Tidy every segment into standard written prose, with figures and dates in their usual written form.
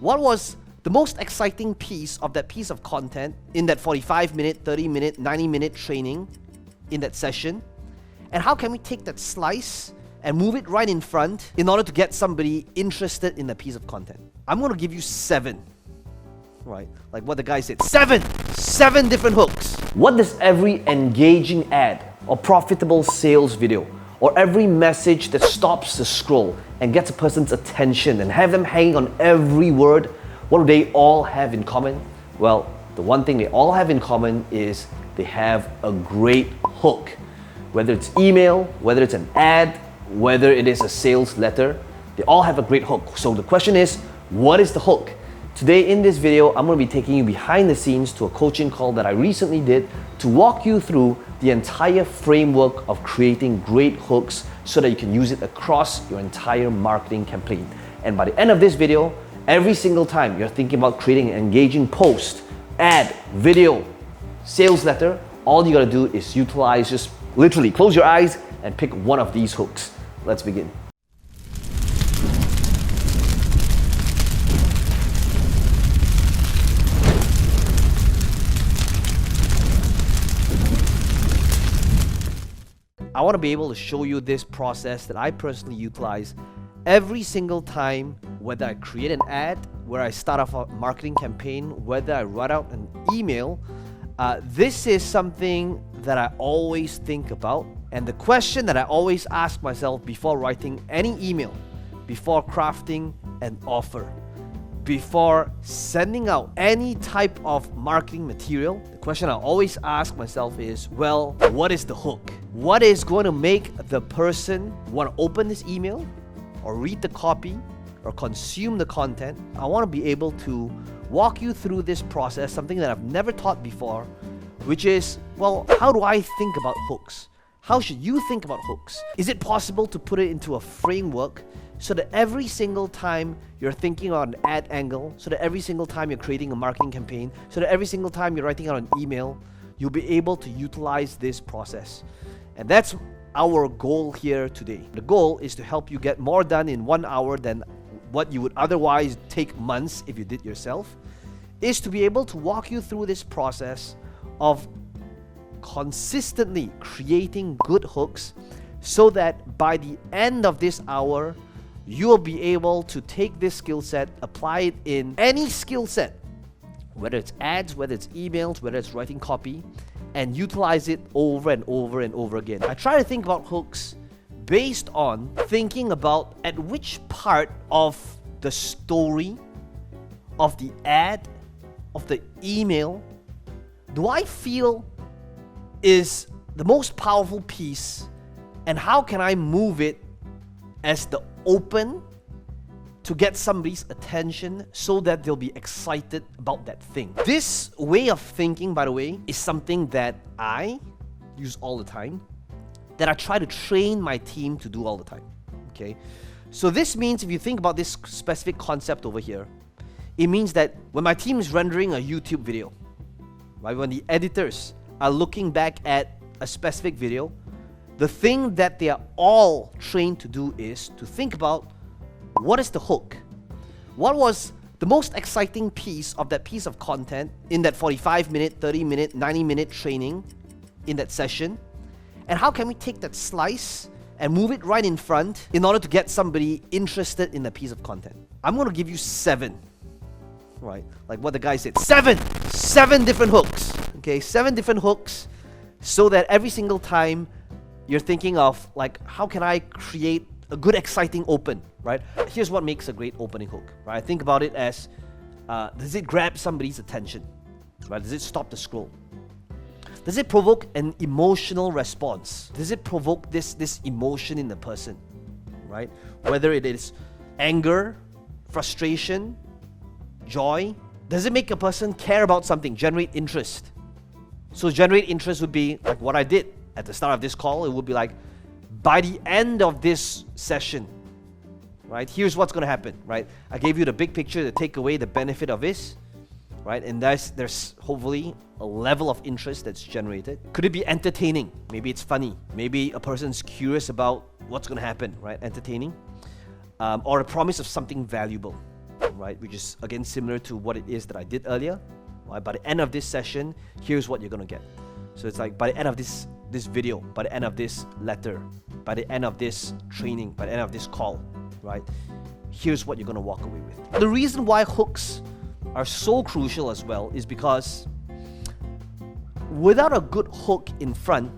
What was the most exciting piece of that piece of content in that 45-minute, 30-minute, 90-minute training in that session? And how can we take that slice and move it right in front in order to get somebody interested in the piece of content? I'm going to give you 7, right? Like what the guy said, 7 different hooks. What does every engaging ad or profitable sales video or every message that stops the scroll and gets a person's attention and have them hanging on every word, what do they all have in common? Well, the one thing they all have in common is they have a great hook. Whether it's email, whether it's an ad, whether it is a sales letter, they all have a great hook. So the question is, what is the hook? Today in this video, I'm going to be taking you behind the scenes to a coaching call that I recently did to walk you through the entire framework of creating great hooks so that you can use it across your entire marketing campaign. And by the end of this video, every single time you're thinking about creating an engaging post, ad, video, sales letter, all you gotta do is utilize, just literally close your eyes and pick one of these hooks. Let's begin. I want to be able to show you this process that I personally utilize every single time, whether I create an ad, where I start off a marketing campaign, whether I write out an email. This is something that I always think about, and the question that I always ask myself before writing any email, before crafting an offer, before sending out any type of marketing material, the question I always ask myself is, well, what is the hook? What is going to make the person want to open this email or read the copy or consume the content? I want to be able to walk you through this process, something that I've never taught before, which is, well, how do I think about hooks? How should you think about hooks? Is it possible to put it into a framework so that every single time you're thinking on an ad angle, so that every single time you're creating a marketing campaign, so that every single time you're writing out an email, you'll be able to utilize this process? And that's our goal here today. The goal is to help you get more done in 1 hour than what you would otherwise take months if you did yourself, is to be able to walk you through this process of consistently creating good hooks so that by the end of this hour, you will be able to take this skill set, apply it in any skill set, whether it's ads, whether it's emails, whether it's writing copy, and utilize it over and over and over again. I try to think about hooks based on thinking about at which part of the story, of the ad, of the email, do I feel is the most powerful piece, and how can I move it as the open to get somebody's attention so that they'll be excited about that thing. This way of thinking, by the way, is something that I use all the time, that I try to train my team to do all the time, okay? So this means, if you think about this specific concept over here, it means that when my team is rendering a YouTube video, right, when the editors are looking back at a specific video, the thing that they are all trained to do is to think about, what is the hook? What was the most exciting piece of that piece of content in that 45-minute, 30-minute, 90-minute training in that session? And how can we take that slice and move it right in front in order to get somebody interested in the piece of content? I'm going to give you 7, right? Like what the guy said, 7 different hooks, okay? 7 different hooks so that every single time you're thinking of, like, how can I create a good, exciting open, right? Here's what makes a great opening hook, right? Think about it as, does it grab somebody's attention, right? Does it stop the scroll? Does it provoke an emotional response? Does it provoke this emotion in the person, right? Whether it is anger, frustration, joy. Does it make a person care about something, generate interest? So generate interest would be like what I did at the start of this call. It would be like, by the end of this session, right, here's what's going to happen, right? I gave you the big picture, the takeaway, the benefit of this, right? And there's hopefully a level of interest that's generated. Could it be entertaining? Maybe it's funny. Maybe a person's curious about what's going to happen, right? Entertaining. Or a promise of something valuable. right? Which is again similar to what it is that I did earlier. Right? By the end of this session, here's what you're gonna get. So it's like by the end of this video, by the end of this letter, by the end of this training, by the end of this call, right? Here's what you're gonna walk away with. The reason why hooks are so crucial as well is because without a good hook in front,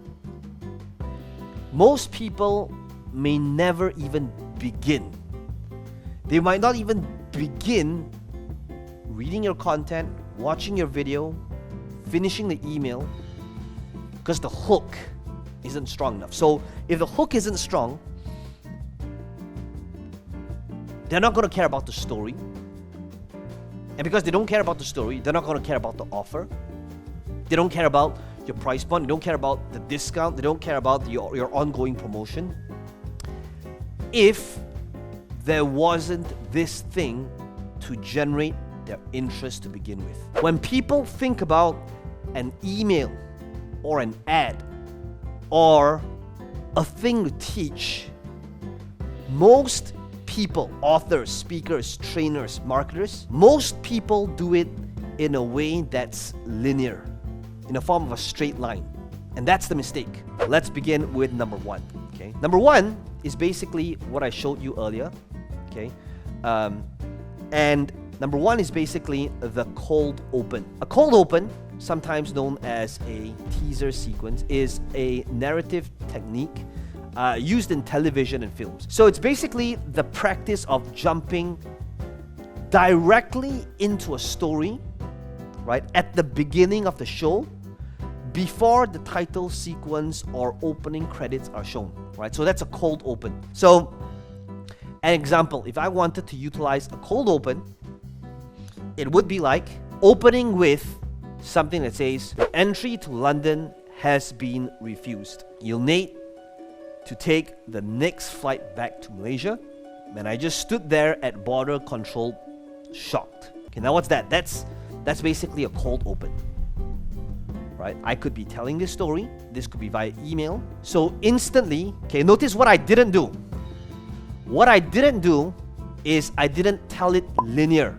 most people may never even begin. They might not even begin reading your content, watching your video, finishing the email, because the hook isn't strong enough. So if the hook isn't strong, they're not going to care about the story. And because they don't care about the story, they're not going to care about the offer. They don't care about your price point. They don't care about the discount. They don't care about your ongoing promotion. If there wasn't this thing to generate their interest to begin with. When people think about an email or an ad or a thing to teach, most people, authors, speakers, trainers, marketers, most people do it in a way that's linear, in the form of a straight line. And that's the mistake. Let's begin with number one. Okay. Number one is basically what I showed you earlier. Okay. And number one is basically the cold open. A cold open, sometimes known as a teaser sequence, is a narrative technique used in television and films. So it's basically the practice of jumping directly into a story, right, at the beginning of the show, before the title sequence or opening credits are shown, right? So that's a cold open. So an example, if I wanted to utilize a cold open, it would be like opening with something that says, "Your entry to London has been refused. You'll need to take the next flight back to Malaysia." And I just stood there at border control, shocked. Okay, now what's that? That's basically a cold open, right? I could be telling this story. This could be via email. So instantly, okay, notice what I didn't do. What I didn't do is I didn't tell it linear.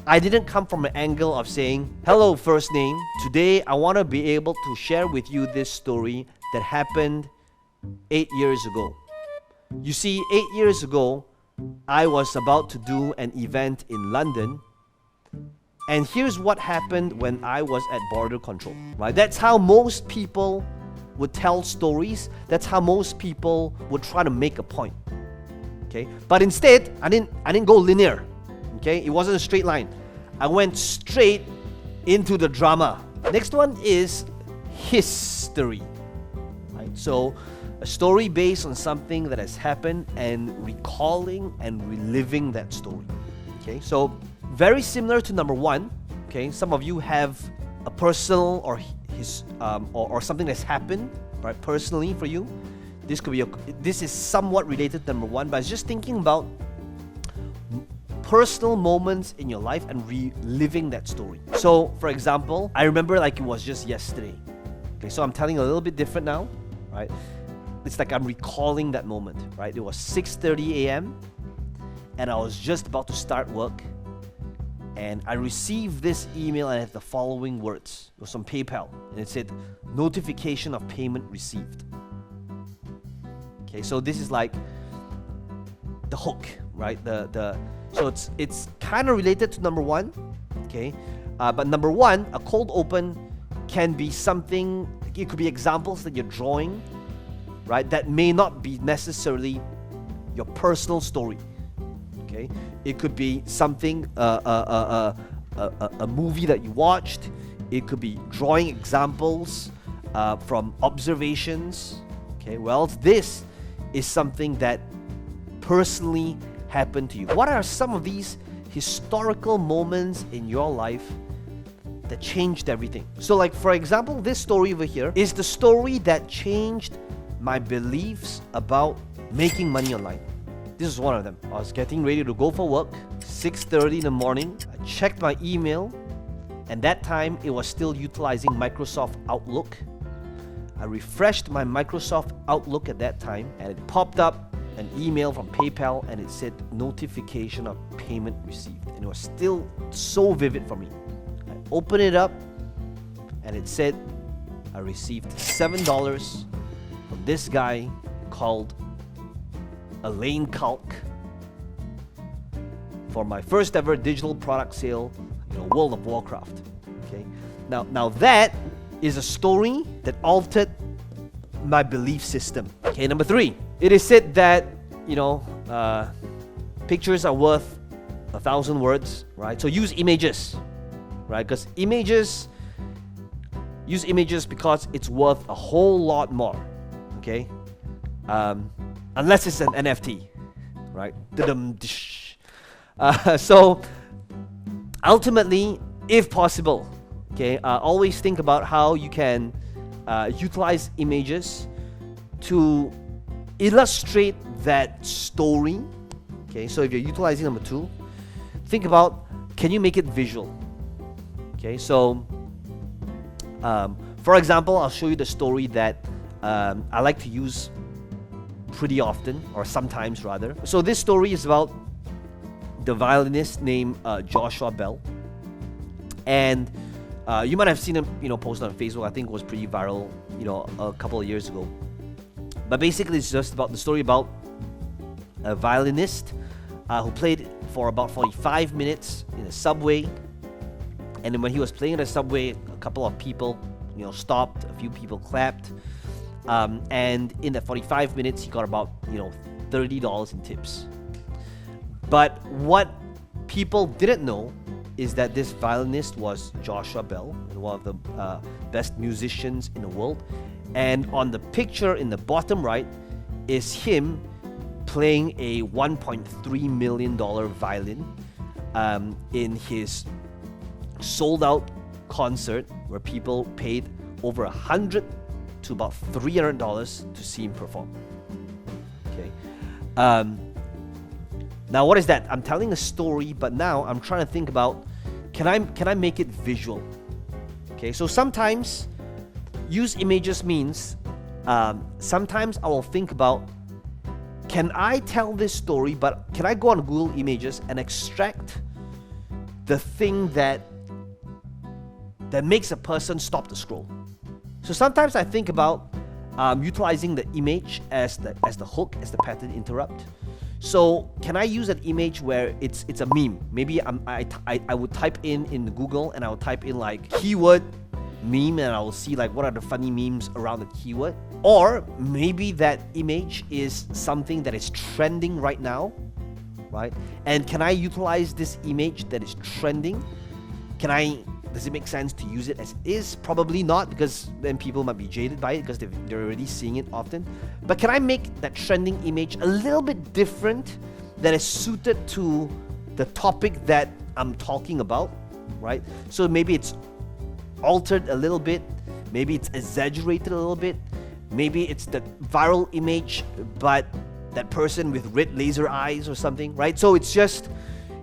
I didn't come from an angle of saying, "Hello, first name. Today, I want to be able to share with you this story that happened 8 years ago. You see, 8 years ago, I was about to do an event in London, and here's what happened when I was at border control." Right? That's how most people would tell stories. That's how most people would try to make a point. Okay? But instead, I didn't go linear. Okay? It wasn't a straight line. I went straight into the drama. Next one is history. Right? So a story based on something that has happened and recalling and reliving that story. Okay? So very similar to number one. Okay? Some of you have a personal or or something that's happened, right, personally for you. This is somewhat related to number one, but it's just thinking about personal moments in your life and reliving that story. So, for example, I remember like it was just yesterday. Okay, so I'm telling a little bit different now, right? It's like I'm recalling that moment, right? It was 6:30 a.m. and I was just about to start work, and I received this email and it had the following words. It was from PayPal, and it said, "Notification of payment received." Okay, so this is like the hook, right? So it's kind of related to number one, okay? But number one, a cold open can be something. It could be examples that you're drawing, right? That may not be necessarily your personal story. Okay, it could be something, a movie that you watched. It could be drawing examples from observations. Okay, well, this is something that personally happened to you. What are some of these historical moments in your life that changed everything? So, like for example, this story over here is the story that changed my beliefs about making money online. This is one of them. I was getting ready to go for work, 6:30 in the morning. I checked my email, and that time it was still utilizing Microsoft Outlook. I refreshed my Microsoft Outlook at that time, and it popped up an email from PayPal, and it said notification of payment received, and it was still so vivid for me. I opened it up, and it said I received $7 from this guy called Elaine Kalk for my first ever digital product sale, World of Warcraft. Okay, now that is a story that altered my belief system. Okay, number 3, it is said that pictures are worth 1,000 words, right? So use images, right? Because use images because it's worth a whole lot more. Okay, unless it's an NFT, right? So ultimately, if possible, okay, always think about how you can utilize images to illustrate that story. Okay, so if you're utilizing number 2, think about, can you make it visual? Okay, so for example, I'll show you the story that I like to use pretty often, or sometimes rather. So this story is about the violinist named Joshua Bell, and you might have seen him, posted on Facebook. I think it was pretty viral, a couple of years ago. But basically, it's just about the story about a violinist who played for about 45 minutes in a subway, and then when he was playing in the subway, a couple of people, stopped, a few people clapped, and in the 45 minutes, he got about, $30 in tips. But what people didn't know is that this violinist was Joshua Bell, one of the best musicians in the world. And on the picture in the bottom right is him playing a $1.3 million violin in his sold-out concert, where people paid over $100 to about $300 to see him perform. Okay. Now, what is that? I'm telling a story, but now I'm trying to think about, can I make it visual? Okay, so sometimes use images means sometimes I will think about, can I tell this story, but can I go on Google Images and extract the thing that makes a person stop the scroll? So sometimes I think about utilizing the image as the hook, as the pattern interrupt. So can I use an image where it's a meme? Maybe I would type in Google, and I would type in like keyword meme, and I will see like what are the funny memes around the keyword. Or maybe that image is something that is trending right now, right? And can I utilize this image that is trending? Does it make sense to use it as is? Probably not, because then people might be jaded by it because they're already seeing it often. But can I make that trending image a little bit different, that is suited to the topic that I'm talking about, right? So maybe it's altered a little bit, maybe it's exaggerated a little bit, maybe it's the viral image, but that person with red laser eyes or something, right? So it's just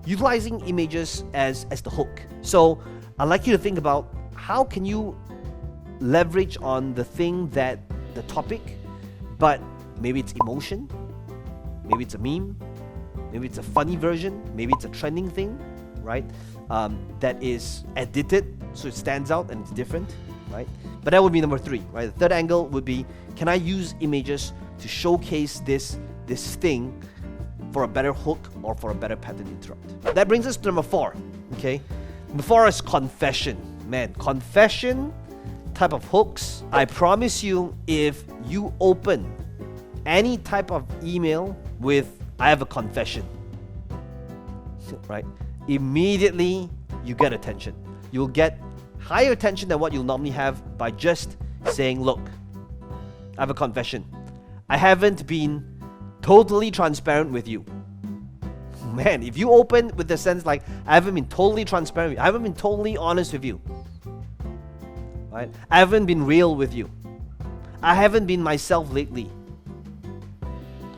utilizing images as the hook. So I'd like you to think about, how can you leverage on the thing that the topic, but maybe it's emotion, maybe it's a meme, maybe it's a funny version, maybe it's a trending thing, right? That is edited so it stands out and it's different, right? But that would be number 3, right? The third angle would be, can I use images to showcase this thing for a better hook or for a better pattern interrupt? That brings us to number 4, okay? Number 4 is confession. Man, confession type of hooks. I promise you, if you open any type of email with, I have a confession, right? Immediately you get attention. You'll get higher attention than what you'll normally have by just saying, look, I have a confession. I haven't been totally transparent with you. Man, if you open with the sense like, I haven't been totally transparent with you, I haven't been totally honest with you, right? I haven't been real with you. I haven't been myself lately.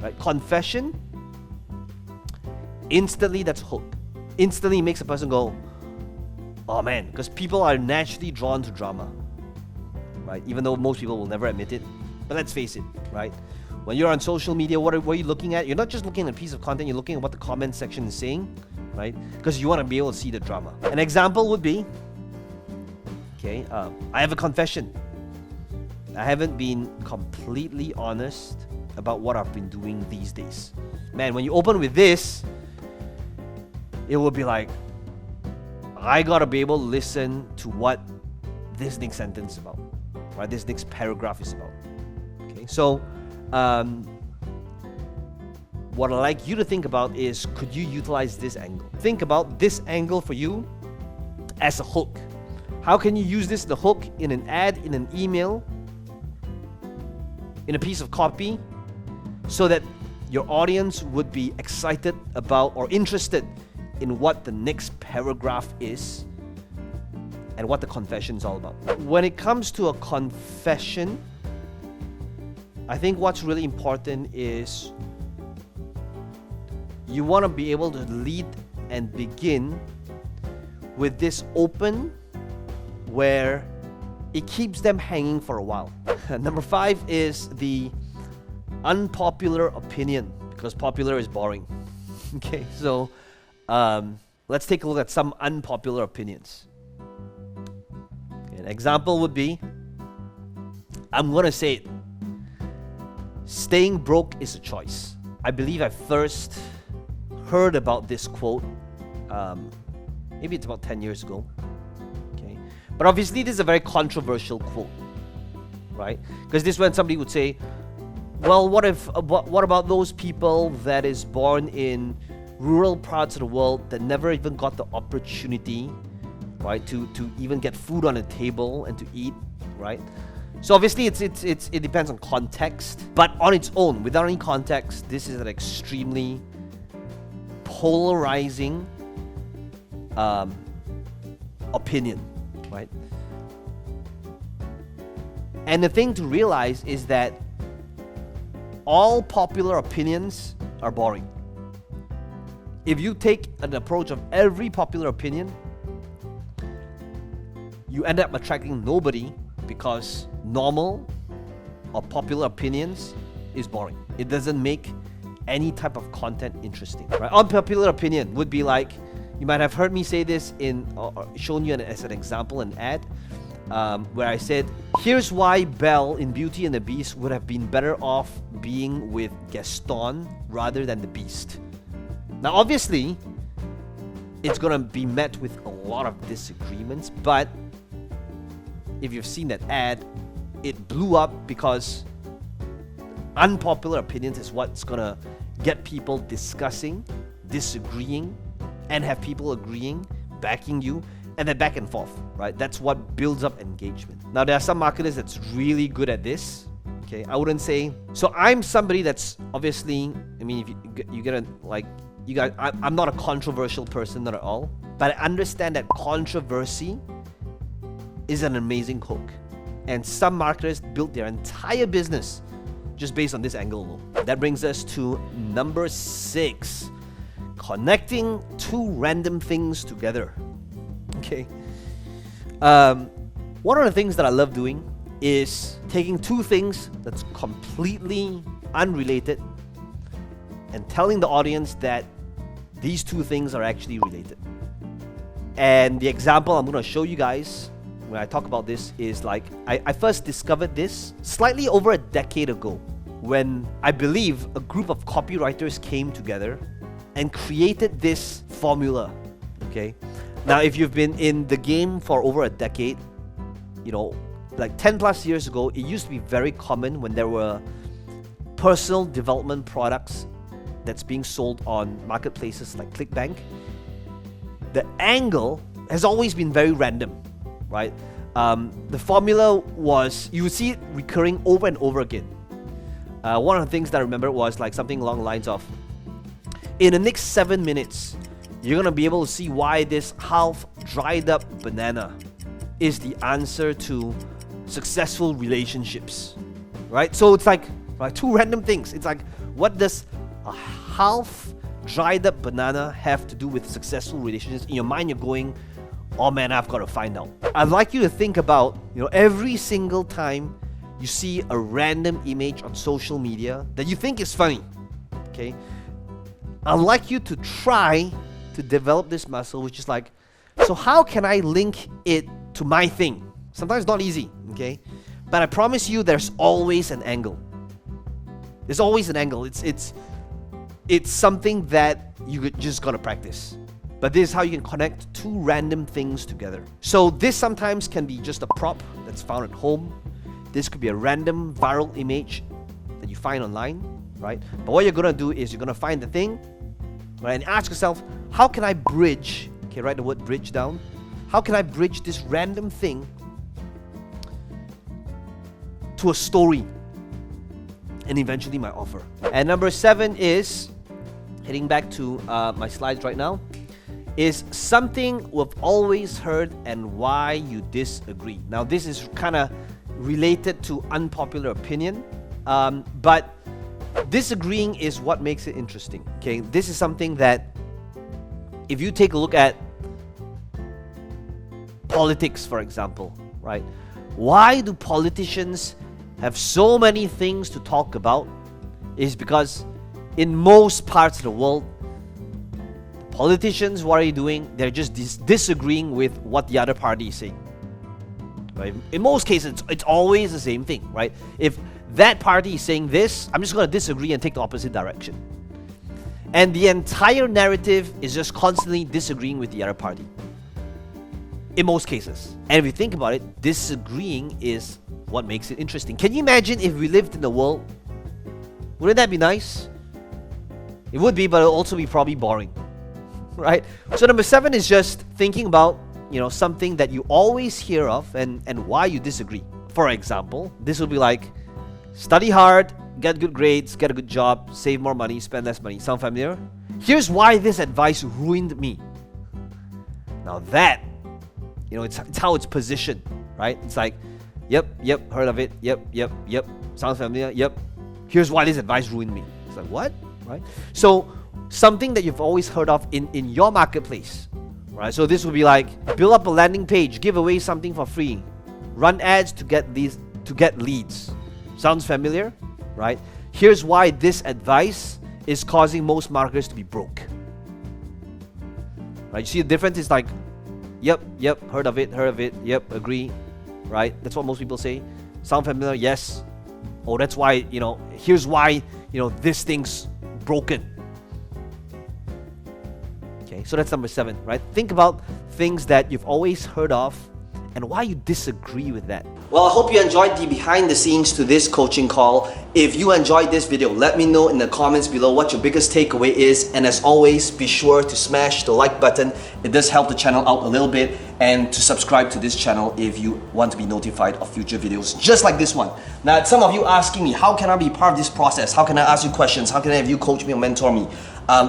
Right? Confession, instantly that's hook. Instantly makes a person go, oh man, because people are naturally drawn to drama, right? Even though most people will never admit it. But let's face it, right? When you're on social media, what are you looking at? You're not just looking at a piece of content, you're looking at what the comment section is saying, right? Because you want to be able to see the drama. An example would be, okay, I have a confession. I haven't been completely honest about what I've been doing these days. Man, when you open with this, it will be like, I gotta be able to listen to what this next sentence is about, right? This next paragraph is about. Okay, so what I'd like you to think about is, could you utilize this angle? Think about this angle for you as a hook. How can you use this, the hook, in an ad, in an email, in a piece of copy, so that your audience would be excited about or interested in what the next paragraph is and what the confession is all about. When it comes to a confession, I think what's really important is you want to be able to lead and begin with this open, where it keeps them hanging for a while. Number 5 is the unpopular opinion, because popular is boring. Okay, so let's take a look at some unpopular opinions. Okay, an example would be, I'm gonna say it, staying broke is a choice. I believe I first heard about this quote, maybe it's about 10 years ago. Okay, but obviously this is a very controversial quote, right? Because this is when somebody would say, well, what about those people that is born in rural parts of the world that never even got the opportunity, right, to even get food on the table and to eat, right? So obviously it depends on context, but on its own, without any context, this is an extremely polarizing opinion, right? And the thing to realize is that all popular opinions are boring. If you take an approach of every popular opinion, you end up attracting nobody, because normal or popular opinions is boring. It doesn't make any type of content interesting, right? Unpopular opinion would be like, you might have heard me say this in, or shown you as an example, an ad, where I said, here's why Belle in Beauty and the Beast would have been better off being with Gaston rather than the Beast. Now obviously, it's gonna be met with a lot of disagreements, but if you've seen that ad, it blew up because unpopular opinions is what's gonna get people discussing, disagreeing, and have people agreeing, backing you, and then back and forth, right? That's what builds up engagement. Now, there are some marketers that's really good at this. Okay, I wouldn't say so. I'm somebody that's obviously, I mean, if you get like, you guys, I'm not a controversial person, not at all, but I understand that controversy is an amazing hook, and some marketers built their entire business just based on this angle alone. That brings us to number 6, connecting two random things together. Okay, one of the things that I love doing is taking two things that's completely unrelated and telling the audience that these two things are actually related. And the example I'm going to show you guys when I talk about this is like, I first discovered this slightly over a decade ago, when I believe a group of copywriters came together and created this formula. Okay, now if you've been in the game for over a decade, you know, like 10 plus years ago, it used to be very common when there were personal development products that's being sold on marketplaces like ClickBank. The angle has always been very random, right? The formula was, you would see it recurring over and over again. One of the things that I remember was like something along the lines of, in the next 7 minutes, you're gonna be able to see why this half dried up banana is the answer to successful relationships, right? So it's like, right, two random things. It's like, what does a half dried up banana have to do with successful relationships? In your mind, you're going, oh man, I've got to find out. I'd like you to think about, you know, every single time you see a random image on social media that you think is funny, okay? I'd like you to try to develop this muscle, which is like, so how can I link it to my thing? Sometimes it's not easy, okay? But I promise you there's always an angle. There's always an angle. It's something that you just gotta practice. But this is how you can connect two random things together. So this sometimes can be just a prop that's found at home. This could be a random viral image that you find online, right? But what you're gonna do is you're gonna find the thing, right? And ask yourself, how can I bridge, okay, write the word bridge down. How can I bridge this random thing to a story and eventually my offer? And number 7 is, heading back to my slides right now, is something we've always heard and why you disagree. Now this is kind of related to unpopular opinion, but disagreeing is what makes it interesting, okay? This is something that if you take a look at politics, for example, right? Why do politicians have so many things to talk about? Is because in most parts of the world, politicians, what are you doing? They're just disagreeing with what the other party is saying. Right? In most cases, it's always the same thing, right? If that party is saying this, I'm just going to disagree and take the opposite direction. And the entire narrative is just constantly disagreeing with the other party. In most cases. And if you think about it, disagreeing is what makes it interesting. Can you imagine if we lived in the world? Wouldn't that be nice? It would be, but it would also be probably boring. Right? So number 7 is just thinking about, something that you always hear of and why you disagree. For example, this will be like, study hard, get good grades, get a good job, save more money, spend less money. Sound familiar? Here's why this advice ruined me. Now that, it's how it's positioned, right? It's like, yep, heard of it, yep. Sounds familiar, yep. Here's why this advice ruined me. It's like, what? Right? So something that you've always heard of in your marketplace, right? So this would be like, build up a landing page, give away something for free, run ads to get leads. Sounds familiar, right? Here's why this advice is causing most marketers to be broke. Right? You see the difference? Is like, yep, heard of it, yep, agree, right? That's what most people say. Sound familiar? Yes. Oh, that's why, here's why, this thing's broken. Okay, so that's number 7, right? Think about things that you've always heard of and why you disagree with that. Well, I hope you enjoyed the behind the scenes to this coaching call. If you enjoyed this video, let me know in the comments below what your biggest takeaway is. And as always, be sure to smash the like button. It does help the channel out a little bit. And to subscribe to this channel if you want to be notified of future videos just like this one. Now, some of you asking me, how can I be part of this process? How can I ask you questions? How can I have you coach me or mentor me?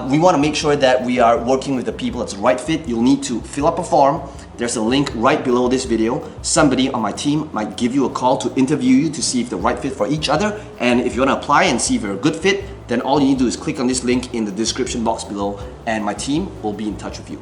We want to make sure that we are working with the people that's the right fit. You'll need to fill up a form. There's a link right below this video. Somebody on my team might give you a call to interview you to see if they're right fit for each other. And if you want to apply and see if you're a good fit, then all you need to do is click on this link in the description box below and my team will be in touch with you.